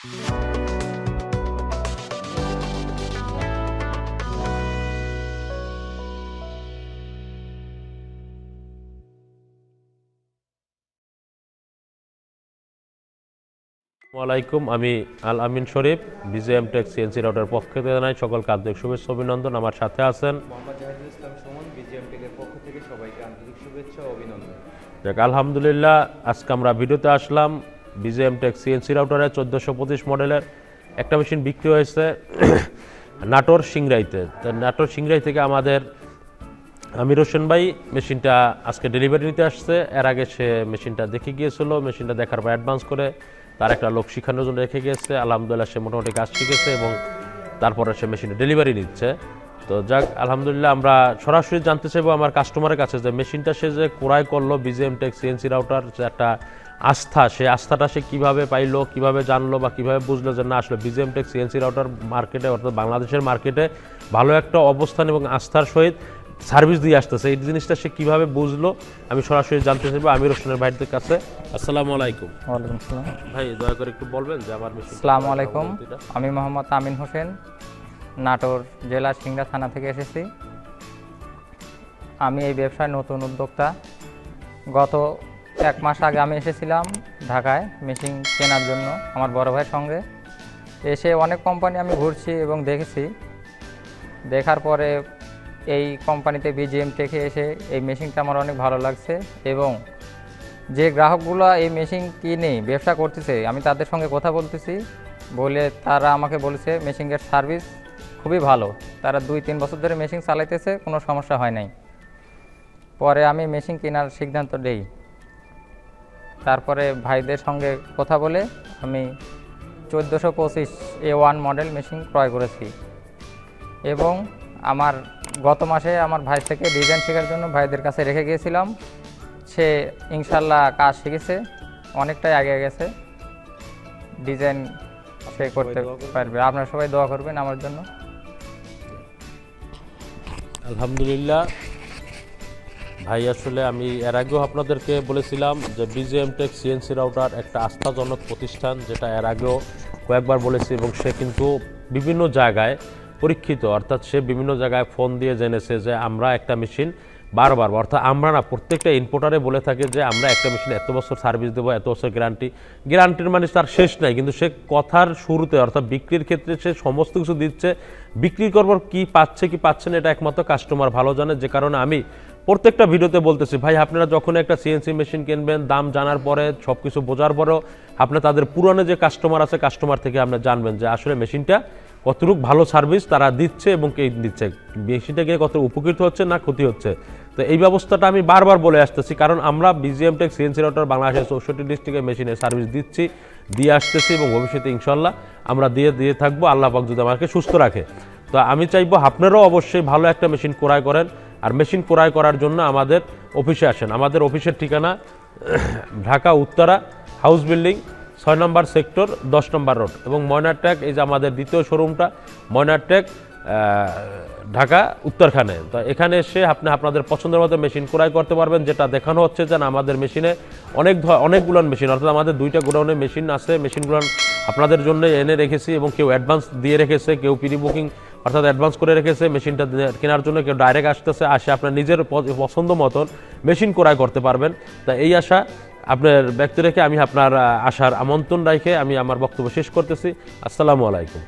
আসসালামাইকুম, আমি আল আমিন শরীফ, BGM take CNC router পক্ষ থেকে জানাই সকলকে আন্তরিক শুভেচ্ছা অভিনন্দন। আমার সাথে আছেন বিজিএম টেকের পক্ষ থেকে সবাইকে আন্তরিক শুভেচ্ছা ও অভিনন্দন। দেখ, আলহামদুলিল্লাহ, আজকে আমরা ভিডিওতে আসলাম বিজিএম টেক সিএনসি রাউটারের 1425 মডেলের একটা মেশিন বিক্রি হয়েছে নাটোর সিংড়াইতে। তো নাটোর সিংড়াই থেকে আমাদের আমির হোসেন ভাই মেশিনটা আজকে ডেলিভারি নিতে আসছে। এর আগে সে মেশিনটা দেখে গিয়েছিল, মেশিনটা দেখার পর অ্যাডভান্স করে তার একটা লোক শিখানোর জন্য রেখে গিয়েছে। আলহামদুলিল্লাহ সে মোটামুটি কাজ শিখেছে এবং তারপরে সে মেশিনটা ডেলিভারি নিচ্ছে। তো যাক, আলহামদুলিল্লাহ আমরা সরাসরি জানতে চাইবো আমার কাস্টমারের কাছে যে মেশিনটা সে যে ক্রয় করলো বিজিএম টেক সিএনসি রাউটার, যে একটা আস্থা, সেই আস্থাটা সে কীভাবে পাইলো, কীভাবে জানলো বা কীভাবে বুঝলো যে না আসলে বিজিএম টেক সিএনসি রাউটার মার্কেটে অর্থাৎ বাংলাদেশের মার্কেটে ভালো একটা অবস্থান এবং আস্থার সহিত সার্ভিস দিয়ে আসতেছে, এই জিনিসটা সে কীভাবে বুঝলো আমি সরাসরি জানতে চাইবো আমির হোসেনের ভাইদের কাছে। আসসালামু আলাইকুম। ওয়ালাইকুম আসসালাম। ভাই দয়া করে একটু বলবেন যে আমার মেশিন। আসসালামু আলাইকুম, আমি মোহাম্মদ আমিন হোসেন, নাটোর জেলা সিংড়া থানা থেকে এসেছি। আমি এই ব্যবসায় নতুন উদ্যোক্তা। গত 1 মাস আগে আমি এসেছিলাম ঢাকায় মেশিন কেনার জন্য আমার বড় ভাইয়ের সঙ্গে। এসে অনেক কোম্পানি আমি ঘুরছি এবং দেখেছি। দেখার পরে এই কোম্পানিতে বিজিএম টেকে এসে এই মেশিনটা আমার অনেক ভালো লাগছে এবং যে গ্রাহকগুলো এই মেশিন কিনে ব্যবসা করতেছে আমি তাদের সঙ্গে কথা বলতেছি, বলে তারা আমাকে বলেছে মেশিনের সার্ভিস খুবই ভালো। তারা 2-3 বছর ধরে মেশিন চালাইতেছে, কোনো সমস্যা হয় নাই। পরে আমি মেশিন কেনার সিদ্ধান্ত নেই। তারপরে ভাইদের সঙ্গে কথা বলে আমি 1425 A1 মডেল মেশিন ক্রয় করেছি এবং আমার গত মাসে আমার ভাই থেকে ডিজাইন শেখার জন্য ভাইদের কাছে রেখে গিয়েছিলাম। সে ইনশাল্লাহ কাজ শিখেছে, অনেকটাই আগে গেছে, ডিজাইন সে করতে পারবে। আপনারা সবাই দোয়া করবেন আমার জন্য। আলহামদুলিল্লাহ ভাই, আসলে আমি এর আগেও আপনাদেরকে বলেছিলাম যে বিজিএম টেক সিএনসি রাউটার একটা আস্থাজনক প্রতিষ্ঠান, যেটা এর আগেও কয়েকবার বলেছি এবং সে কিন্তু বিভিন্ন জায়গায় পরীক্ষিত, অর্থাৎ সে বিভিন্ন জায়গায় ফোন দিয়ে জেনেছে যে আমরা একটা মেশিন বারবার, অর্থাৎ আমরা না, প্রত্যেকটা ইম্পোর্টারে বলে থাকে যে আমরা একটা মেশিন এত বছর সার্ভিস দেবো, এত বছর গ্যারান্টির মানে তার শেষ নাই, কিন্তু সে কথার শুরুতে অর্থাৎ বিক্রির ক্ষেত্রে সে সমস্ত কিছু দিচ্ছে। বিক্রি করবার কি পাচ্ছে কি পাচ্ছে না এটা একমাত্র কাস্টমার ভালো জানে। যে কারণে আমি প্রত্যেকটা ভিডিওতে বলতেছি, ভাই আপনারা যখন একটা সিএনসি মেশিন কিনবেন, দাম জানার পরে সব কিছু বোঝার পরেও আপনি তাদের পুরানো যে কাস্টমার আছে, কাস্টমার থেকে আপনি জানবেন যে আসলে মেশিনটা কতটুকু ভালো সার্ভিস তারা দিচ্ছে এবং কে দিচ্ছে, মেশিনটা গিয়ে কত উপকৃত হচ্ছে না ক্ষতি হচ্ছে। তো এই ব্যবস্থাটা আমি বারবার বলে আসতেছি, কারণ আমরা বিজিএম টেক সিএনসি রাউটার বাংলাদেশের 64 ডিস্ট্রিক্টে মেশিনের সার্ভিস দিচ্ছি, দিয়ে আসতেছি এবং ভবিষ্যতে ইনশাল্লাহ আমরা দিয়ে থাকবো, আল্লাহ পাক যদি আমাকে সুস্থ রাখে। তো আমি চাইবো আপনারাও অবশ্যই ভালো একটা মেশিন ক্রয় করেন, আর মেশিন ক্রয় করার জন্য আমাদের অফিসে আসেন। আমাদের অফিসের ঠিকানা ঢাকা উত্তরা হাউস বিল্ডিং 6 নম্বর সেক্টর 10 নম্বর রোড, এবং ময়নারটেক, এই যে আমাদের দ্বিতীয় শোরুমটা ময়নারটেক ঢাকা উত্তরখানে। তো এখানে এসে আপনি আপনাদের পছন্দের মতো মেশিন ক্রয় করতে পারবেন। যেটা দেখানো হচ্ছে যে আমাদের মেশিনে অনেকগুলো মেশিন, অর্থাৎ আমাদের 2টা গোডাউনে মেশিন আছে। মেশিনগুলো আপনাদের জন্য এনে রেখেছি এবং কেউ অ্যাডভান্স দিয়ে রেখেছে, কেউ প্রি বুকিং অর্থাৎ অ্যাডভান্স করে রেখেছে মেশিনটা কেনার জন্য, কেউ ডাইরেক্ট আসে আপনার নিজের পছন্দ মতন মেশিন ক্রয় করতে পারবেন। তা এই আশা আপনার ব্যক্তি রেখে আমি আপনার আসার আমন্ত্রণ রেখে আমি আমার বক্তব্য শেষ করতেছি। আসসালামু আলাইকুম।